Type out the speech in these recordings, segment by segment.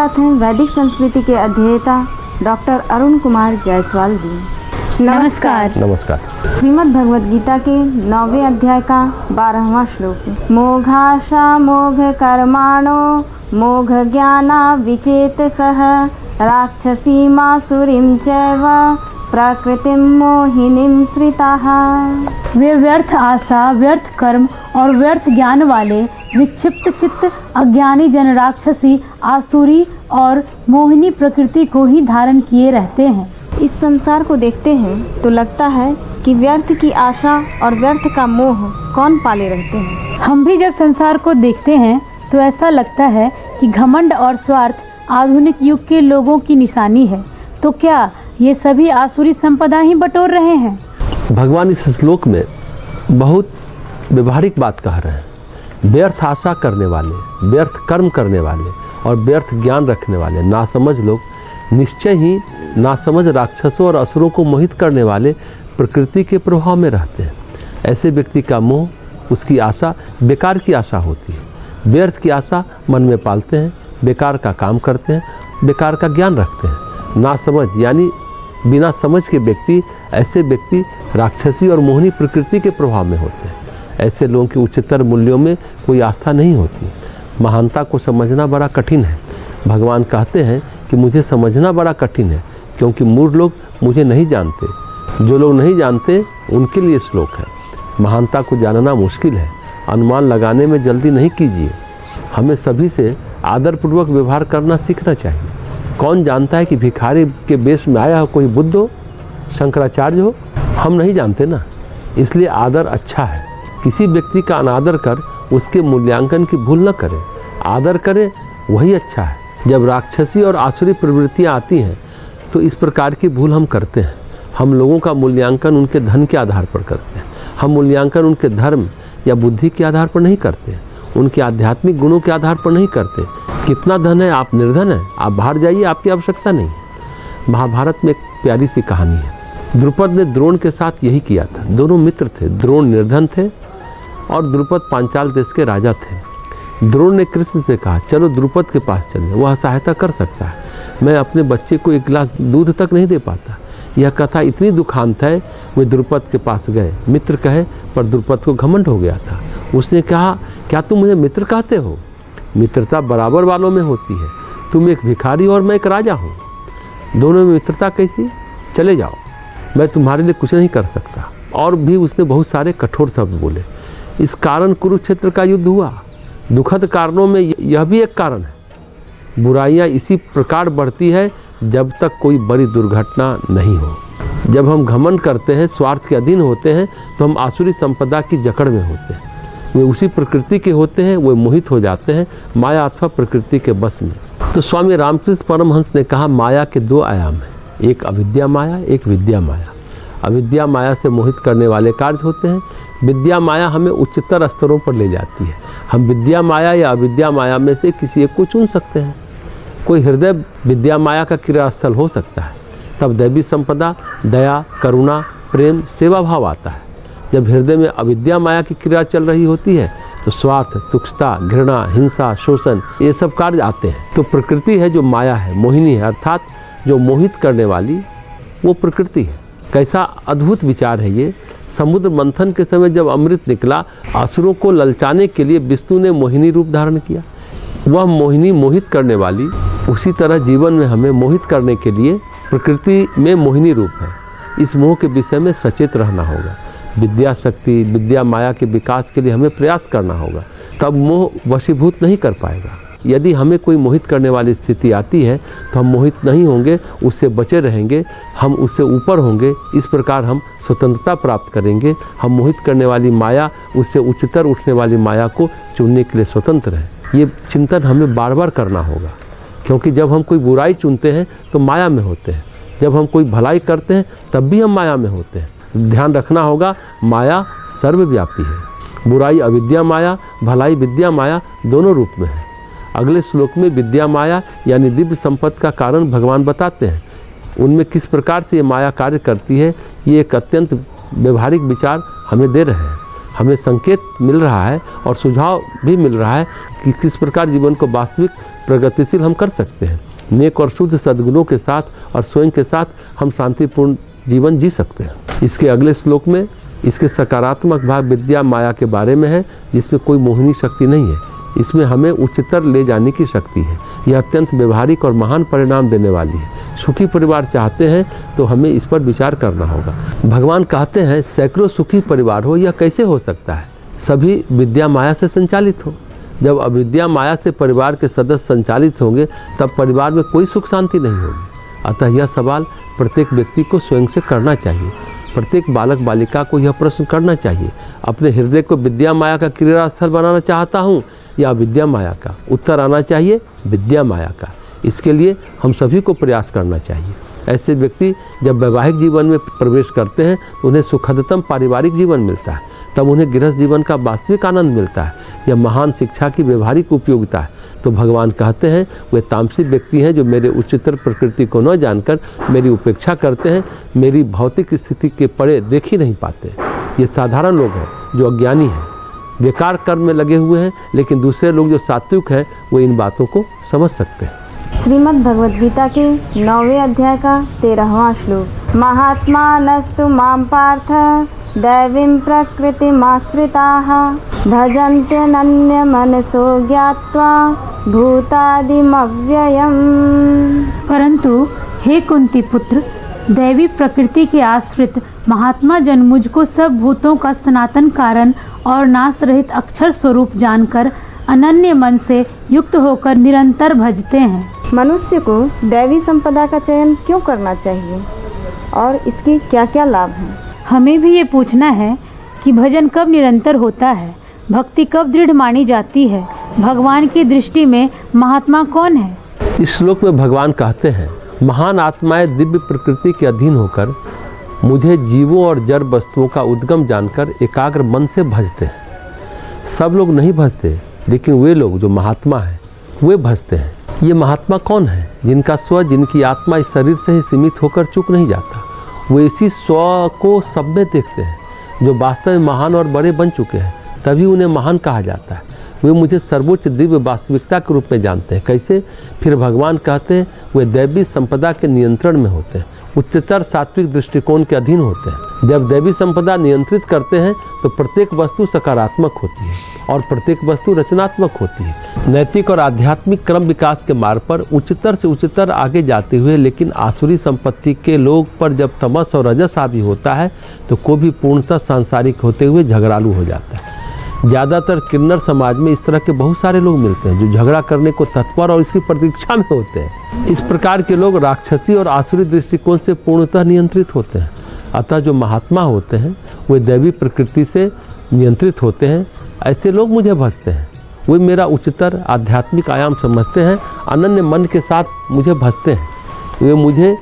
साथ हैं वैदिक संस्कृति के अध्येता डॉक्टर अरुण कुमार जायसवाल जी। नमस्कार। नमस्कार। श्रीमद् भगवद गीता के 9वें अध्याय का 12वां श्लोक। मोघाशा मोघ कर्माणो मोघ ज्ञाना विचेतसः राक्षसी मासुरीं चैव प्रकृतिं मोहिनीं श्रिताः। वे व्यर्थ आशा, व्यर्थ कर्म और व्यर्थ ज्ञान वाले विक्षिप्त चित्त अज्ञानी जन राक्षसी, आसुरी और मोहिनी प्रकृति को ही धारण किए रहते हैं। इस संसार को देखते हैं तो लगता है कि व्यर्थ की आशा और व्यर्थ का मोह कौन पाले रहते हैं। हम भी जब संसार को देखते हैं तो ऐसा लगता है कि घमंड और स्वार्थ आधुनिक युग के लोगों की निशानी है। तो क्या ये सभी आसुरी संपदा ही बटोर रहे हैं? भगवान इस श्लोक में बहुत व्यवहारिक बात कह रहे हैं। व्यर्थ आशा करने वाले, व्यर्थ कर्म करने वाले और व्यर्थ ज्ञान रखने वाले नासमझ लोग निश्चय ही नासमझ राक्षसों और असुरों को मोहित करने वाले प्रकृति के प्रभाव में रहते हैं। ऐसे व्यक्ति का मोह, उसकी आशा बेकार की आशा होती है। व्यर्थ की आशा मन में पालते हैं, बेकार का काम करते हैं, बेकार का ज्ञान रखते हैं। नासमझ यानी बिना समझ के व्यक्ति, ऐसे व्यक्ति राक्षसी और मोहिनी प्रकृति के प्रभाव में होते हैं। ऐसे लोगों की उच्चतर मूल्यों में कोई आस्था नहीं होती। महानता को समझना बड़ा कठिन है। भगवान कहते हैं कि मुझे समझना बड़ा कठिन है क्योंकि मूढ़ लोग मुझे नहीं जानते। जो लोग नहीं जानते उनके लिए श्लोक है। महानता को जानना मुश्किल है, अनुमान लगाने में जल्दी नहीं कीजिए। हमें सभी से आदरपूर्वक व्यवहार करना सीखना चाहिए। कौन जानता है कि भिखारी के वेश में आया हो कोई बुद्ध हो, शंकराचार्य हो? हम नहीं जानते ना। इसलिए आदर अच्छा है। किसी व्यक्ति का अनादर कर उसके मूल्यांकन की भूल न करें। आदर करें, वही अच्छा है। जब राक्षसी और आसुरी प्रवृत्तियाँ आती हैं तो इस प्रकार की भूल हम करते हैं। हम लोगों का मूल्यांकन उनके धन के आधार पर करते हैं। हम मूल्यांकन उनके धर्म या बुद्धि के आधार पर नहीं करते, उनके आध्यात्मिक गुणों के आधार पर नहीं करते। कितना धन है, आप निर्धन हैं, आप बाहर जाइए, आपकी आवश्यकता नहीं है। महाभारत में एक प्यारी सी कहानी है। द्रुपद ने द्रोण के साथ यही किया था। दोनों मित्र थे। द्रोण निर्धन थे और द्रुपद पांचाल देश के राजा थे। द्रोण ने कृष्ण से कहा, चलो द्रुपद के पास चले, वह सहायता कर सकता है। मैं अपने बच्चे को 1 गिलास दूध तक नहीं दे पाता। यह कथा इतनी दुखांत है। वे द्रुपद के पास गए। मित्र कहे, पर द्रुपद को घमंड हो गया था। उसने कहा, क्या तुम मुझे मित्र कहते हो? मित्रता बराबर वालों में होती है। तुम एक भिखारी और मैं एक राजा हूँ। दोनों में मित्रता कैसी? चले जाओ, मैं तुम्हारे लिए कुछ नहीं कर सकता। और भी उसने बहुत सारे कठोर शब्द बोले। इस कारण कुरुक्षेत्र का युद्ध हुआ। दुखद कारणों में यह भी एक कारण है। बुराइयां इसी प्रकार बढ़ती है जब तक कोई बड़ी दुर्घटना नहीं हो। जब हम घमंड करते हैं, स्वार्थ के अधीन होते हैं, तो हम आसुरी संपदा की जकड़ में होते हैं। वे उसी प्रकृति के होते हैं, वे मोहित हो जाते हैं माया अथवा प्रकृति के बस में। तो स्वामी रामकृष्ण परमहंस ने कहा, माया के 2 आयाम हैं, एक अविद्या माया, एक विद्या माया। अविद्या माया से मोहित करने वाले कार्य होते हैं। विद्या माया हमें उच्चतर स्तरों पर ले जाती है। हम विद्या माया या अविद्या माया में से किसी एक को चुन सकते हैं। कोई हृदय विद्या माया का क्रियास्थल हो सकता है। तब दैवी संपदा, दया, करुणा, प्रेम, सेवा भाव आता है। जब हृदय में अविद्या माया की क्रिया चल रही होती है तो स्वार्थ, तुच्छता, घृणा, हिंसा, शोषण, ये सब कार्य आते हैं। तो प्रकृति है जो माया है, मोहिनी है, अर्थात जो मोहित करने वाली वो प्रकृति है। कैसा अद्भुत विचार है ये। समुद्र मंथन के समय जब अमृत निकला, असुरों को ललचाने के लिए विष्णु ने मोहिनी रूप धारण किया। वह मोहिनी मोहित करने वाली, उसी तरह जीवन में हमें मोहित करने के लिए प्रकृति में मोहिनी रूप है। इस मोह के विषय में सचेत रहना होगा। विद्या शक्ति, विद्या माया के विकास के लिए हमें प्रयास करना होगा। तब मोह वशीभूत नहीं कर पाएगा। यदि हमें कोई मोहित करने वाली स्थिति आती है तो हम मोहित नहीं होंगे, उससे बचे रहेंगे, हम उससे ऊपर होंगे। इस प्रकार हम स्वतंत्रता प्राप्त करेंगे। हम मोहित करने वाली माया, उससे उच्चतर उठने वाली माया को चुनने के लिए स्वतंत्र हैं। ये चिंतन हमें बार बार करना होगा, क्योंकि जब हम कोई बुराई चुनते हैं तो माया में होते हैं। जब हम कोई भलाई करते हैं तब भी हम माया में होते हैं। ध्यान रखना होगा, माया सर्वव्यापी है। बुराई अविद्या माया, भलाई विद्या माया दोनों रूप में है। अगले श्लोक में विद्या माया यानी दिव्य संपत्ति का कारण भगवान बताते हैं। उनमें किस प्रकार से ये माया कार्य करती है, ये एक अत्यंत व्यवहारिक विचार हमें दे रहे हैं। हमें संकेत मिल रहा है और सुझाव भी मिल रहा है कि किस प्रकार जीवन को वास्तविक प्रगतिशील हम कर सकते हैं। नेक और शुद्ध सद्गुणों के साथ और स्वयं के साथ हम शांतिपूर्ण जीवन जी सकते हैं। इसके अगले श्लोक में इसके सकारात्मक भाग विद्या माया के बारे में है, जिसमें कोई मोहिनी शक्ति नहीं है। इसमें हमें उच्चतर ले जाने की शक्ति है। यह अत्यंत व्यवहारिक और महान परिणाम देने वाली है। सुखी परिवार चाहते हैं तो हमें इस पर विचार करना होगा। भगवान कहते हैं सैकड़ों सुखी परिवार हो, यह कैसे हो सकता है? सभी विद्या माया से संचालित हो। जब अविद्या माया से परिवार के सदस्य संचालित होंगे तब परिवार में कोई सुख शांति नहीं होगी। अतः यह सवाल प्रत्येक व्यक्ति को स्वयं से करना चाहिए। प्रत्येक बालक बालिका को यह प्रश्न करना चाहिए, अपने हृदय को विद्या माया का क्रीड़ा स्थल बनाना चाहता हूँ या विद्या माया का? उत्तर आना चाहिए विद्या माया का। इसके लिए हम सभी को प्रयास करना चाहिए। ऐसे व्यक्ति जब वैवाहिक जीवन में प्रवेश करते हैं तो उन्हें सुखदतम पारिवारिक जीवन मिलता है, तब उन्हें गृहस्थ जीवन का वास्तविक आनंद मिलता है। यह महान शिक्षा की व्यवहारिक उपयोगिता है। तो भगवान कहते हैं वे तामसिक व्यक्ति हैं जो मेरे उच्चतर प्रकृति को न जानकर मेरी उपेक्षा करते हैं, मेरी भौतिक स्थिति के परे देख ही नहीं पाते। ये साधारण लोग हैं जो अज्ञानी हैं, बेकार कर्म में लगे हुए हैं, लेकिन दूसरे लोग जो सात्विक हैं वो इन बातों को समझ सकते हैं। श्रीमद् भगवद गीता के 9वें अध्याय का 13वां श्लोक। महात्मानस्तु मां पार्थ दैवीं प्रकृतिमाश्रिताः भजन्त्यनन्यमनसो ज्ञात्वा भूतादिमव्ययम्। परंतु हे कुंती पुत्र, दैवी प्रकृति के आश्रित महात्मा जन मुझको सब भूतों का सनातन कारण और नाश रहित अक्षर स्वरूप जानकर अनन्य मन से युक्त होकर निरंतर भजते हैं। मनुष्य को दैवी संपदा का चयन क्यों करना चाहिए और इसके क्या क्या लाभ हैं? हमें भी ये पूछना है कि भजन कब निरंतर होता है, भक्ति कब दृढ़ मानी जाती है, भगवान की दृष्टि में महात्मा कौन है? इस श्लोक में भगवान कहते हैं महान आत्माएं दिव्य प्रकृति के अधीन होकर मुझे जीवों और जड़ वस्तुओं का उद्गम जानकर एकाग्र मन से भजते हैं। सब लोग नहीं भजते, लेकिन वे लोग जो महात्मा हैं वे भजते हैं। ये महात्मा कौन है? जिनका स्व, जिनकी आत्मा इस शरीर से ही सीमित होकर चूक नहीं जाता। वे इसी स्व को सब में देखते हैं, जो वास्तव में महान और बड़े बन चुके हैं, तभी उन्हें महान कहा जाता है। वे मुझे सर्वोच्च दिव्य वास्तविकता के रूप में जानते हैं। कैसे? फिर भगवान कहते हैं वे दैवी संपदा के नियंत्रण में होते हैं, उच्चतर सात्विक दृष्टिकोण के अधीन होते हैं। जब दैवी संपदा नियंत्रित करते हैं तो प्रत्येक वस्तु सकारात्मक होती है और प्रत्येक वस्तु रचनात्मक होती है। नैतिक और आध्यात्मिक क्रम विकास के मार्ग पर उच्चतर से उच्चतर आगे जाते हुए, लेकिन आसुरी संपत्ति के लोग पर जब तमस और रजस हावी होता है तो कोई भी पूर्णतः सांसारिक होते हुए झगड़ालू हो जाता है। ज़्यादातर किन्नर समाज में इस तरह के बहुत सारे लोग मिलते हैं जो झगड़ा करने को तत्पर और इसकी प्रतीक्षा में होते हैं। इस प्रकार के लोग राक्षसी और आसुरी दृष्टिकोण से पूर्णतः नियंत्रित होते हैं। अतः जो महात्मा होते हैं वे दैवी प्रकृति से नियंत्रित होते हैं। ऐसे लोग मुझे भजते हैं। वे मेरा उच्चतर आध्यात्मिक आयाम समझते हैं, अनन्य मन के साथ मुझे भजते हैं। वे मुझे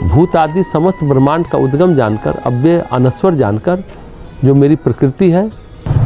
भूत आदि समस्त ब्रह्मांड का उद्गम जानकर, अव्यय अनश्वर जानकर जो मेरी प्रकृति है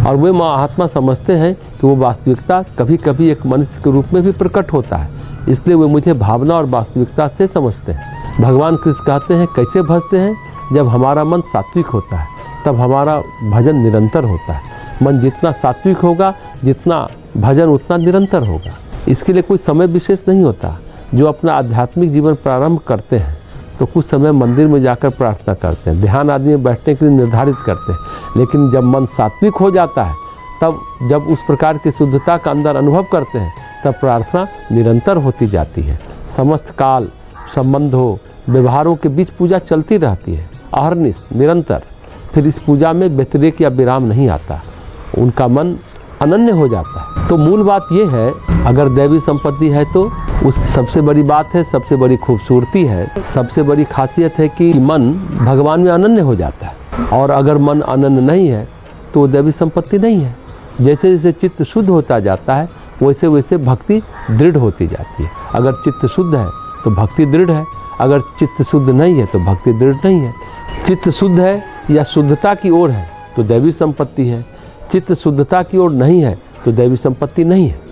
और वे महात्मा समझते हैं कि वो वास्तविकता कभी कभी एक मनुष्य के रूप में भी प्रकट होता है। इसलिए वे मुझे भावना और वास्तविकता से समझते हैं। भगवान कृष्ण कहते हैं कैसे भजते हैं? जब हमारा मन सात्विक होता है तब हमारा भजन निरंतर होता है। मन जितना सात्विक होगा, जितना भजन उतना निरंतर होगा। इसके लिए कोई समय विशेष नहीं होता। जो अपना आध्यात्मिक जीवन प्रारंभ करते हैं तो कुछ समय मंदिर में जाकर प्रार्थना करते हैं, ध्यान आदि में बैठने के लिए निर्धारित करते हैं। लेकिन जब मन सात्विक हो जाता है, तब जब उस प्रकार की शुद्धता का अंदर अनुभव करते हैं, तब प्रार्थना निरंतर होती जाती है। समस्त काल, संबंधों, व्यवहारों के बीच पूजा चलती रहती है, अहर्निश निरंतर। फिर इस पूजा में व्यतिरेक या विराम नहीं आता, उनका मन अनन्य हो जाता है। तो मूल बात यह है, अगर दैवी संपत्ति है तो उसकी सबसे बड़ी बात है, सबसे बड़ी खूबसूरती है, सबसे बड़ी खासियत है कि मन भगवान में अनन्य हो जाता है। और अगर मन अनन्य नहीं है तो दैवी संपत्ति नहीं है। जैसे जैसे चित्त शुद्ध होता जाता है वैसे वैसे भक्ति दृढ़ होती जाती है। अगर चित्त शुद्ध है तो भक्ति दृढ़ है, अगर चित्त शुद्ध नहीं है तो भक्ति दृढ़ नहीं है। चित्त शुद्ध है या शुद्धता की ओर है तो दैवी संपत्ति है, चित्त शुद्धता की ओर नहीं है तो दैवी संपत्ति नहीं है।